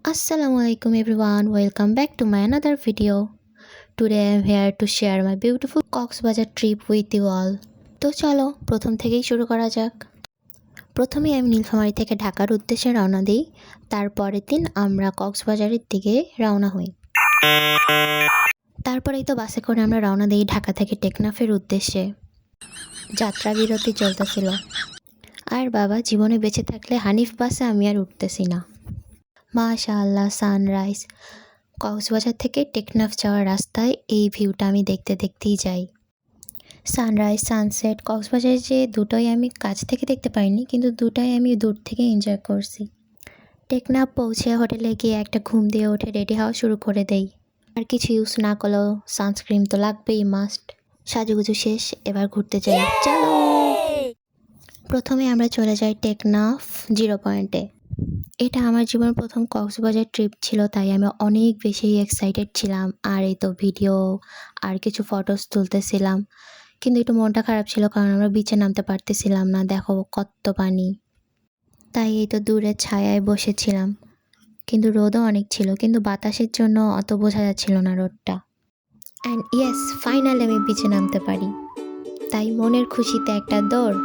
Assalamualaikum everyone, welcome back to my another video. Today I am here to share my beautiful Cox's Bazar trip with you all. তো চলো প্রথম থেকেই শুরু করা যাক। প্রথমে আমি নীলফামারী থেকে ঢাকার উদ্দেশ্যে রওনা দিই। তারপরের দিন আমরা কক্সবাজারের দিকে রওনা হই। তারপরেই তো বাসে করে আমরা রওনা দিই ঢাকা থেকে টেকনাফের উদ্দেশ্যে। যাত্রা বিরতি চলতেছিল। আর বাবা জীবনে বেঁচে থাকলে হানিফ বাসে আমি আর উঠতেছি না। মাশাআল্লাহ সানরাইজ। কক্সবাজার থেকে টেকনাফ যাওয়ার রাস্তায় এই ভিউটা আমি দেখতেই যাই। সানরাইজ সানসেট কক্সবাজারে যে দুটোই আমি কাছ থেকে দেখতে পাইনি, কিন্তু দুটোই আমি দূর থেকে এনজয় করছি। টেকনাফ পৌঁছে হোটেলে গিয়ে একটা ঘুম দিয়ে উঠে রেডি হওয়া শুরু করে দেই। আর কিছু ইউজ না করলেও সানস্ক্রিন তো লাগবেই মাস্ট। সাজুগুজু শেষ, এবার ঘুরতে যাই। চলো প্রথমে আমরা চলে যাই টেকনাফ 0 পয়েন্টে। এটা আমার জীবনের প্রথম কক্সবাজার ট্রিপ ছিল, তাই আমি অনেক বেশি এক্সাইটেড ছিলাম। আর এই তো ভিডিও আর কিছু ফটোস তুলতেছিলাম, কিন্তু একটু মনটা খারাপ ছিল কারণ আমরা বিচে নামতে পারতেছিলাম না। দেখো কত পানি। তাই এই তো দূরে ছায়ায় বসেছিলাম, কিন্তু রোদও অনেক ছিল, কিন্তু বাতাসের জন্য অত বোঝা যাচ্ছিল না রোদটা। অ্যান্ড ইয়েস, ফাইনালি আমি বিচে নামতে পারি, তাই মনের খুশিতে একটা দৌড়।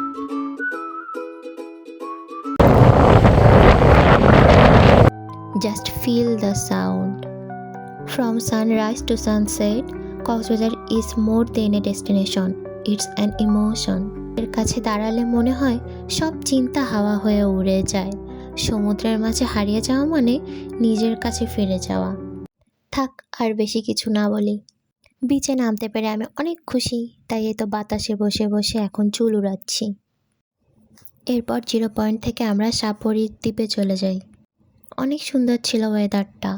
Just feel the sound. From sunrise to sunset, Cox's Bazar is more than a destination. It's an emotion. এর কাছে দাঁড়ালে মনে হয় সব চিন্তা হাওয়া হয়ে উড়ে যায়। সমুদ্রের মাঝে হারিয়ে যাওয়া মানে নিজের কাছে ফিরে যাওয়া। থাক আর বেশি কিছু না বলি। বিচে নামতে পেরে আমি অনেক খুশি, তাই এই তো বাতাসে বসে বসে এখন চুল উড়াচ্ছি। এরপর 0 পয়েন্ট থেকে আমরা সাপরির দ্বীপে চলে যাই। অনেক সুন্দর ছিল ওয়েদারটা।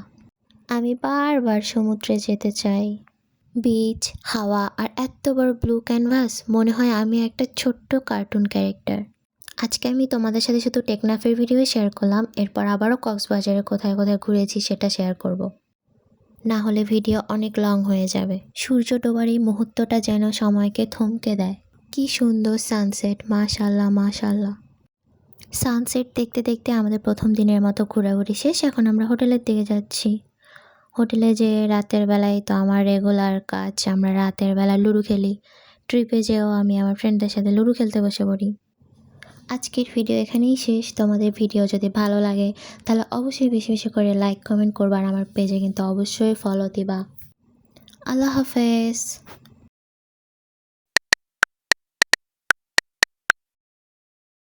আমি বারবার সমুদ্রে যেতে চাই। বিচ, হাওয়া আর এত বড় ব্লু ক্যানভাস, মনে হয় আমি একটা ছোট্ট কার্টুন ক্যারেক্টার। আজকে আমি তোমাদের সাথে শুধু টেকনাফের ভিডিও শেয়ার করলাম, এরপর আবারও কক্সবাজারে কোথায় কোথায় ঘুরেছি সেটা শেয়ার করব। না হলে ভিডিও অনেক লং হয়ে যাবে। সূর্য ডোবার এই মুহূর্তটা যেন সময়কে থমকে দেয়। কি সুন্দর সানসেট, মাশাআল্লাহ মাশাআল্লাহ। সানসেট দেখতে দেখতে আমাদের প্রথম দিনের মতো ঘোরাঘুরি শেষ। এখন আমরা হোটেলের দিকে যাচ্ছি। হোটেলে যে রাতের বেলায় তো আমার রেগুলার কাজ, আমরা রাতের বেলা লুডো খেলি। ট্রিপে যেও আমি আমার ফ্রেন্ডদের সাথে লুডো খেলতে বসে পড়ি। আজকের ভিডিও এখানেই শেষ। তোমাদের ভিডিও যদি ভালো লাগে তাহলে অবশ্যই বেশি বেশি করে লাইক কমেন্ট করবা, আর আমার পেজে কিন্তু অবশ্যই ফলো দিবা। আল্লাহ হাফেজ।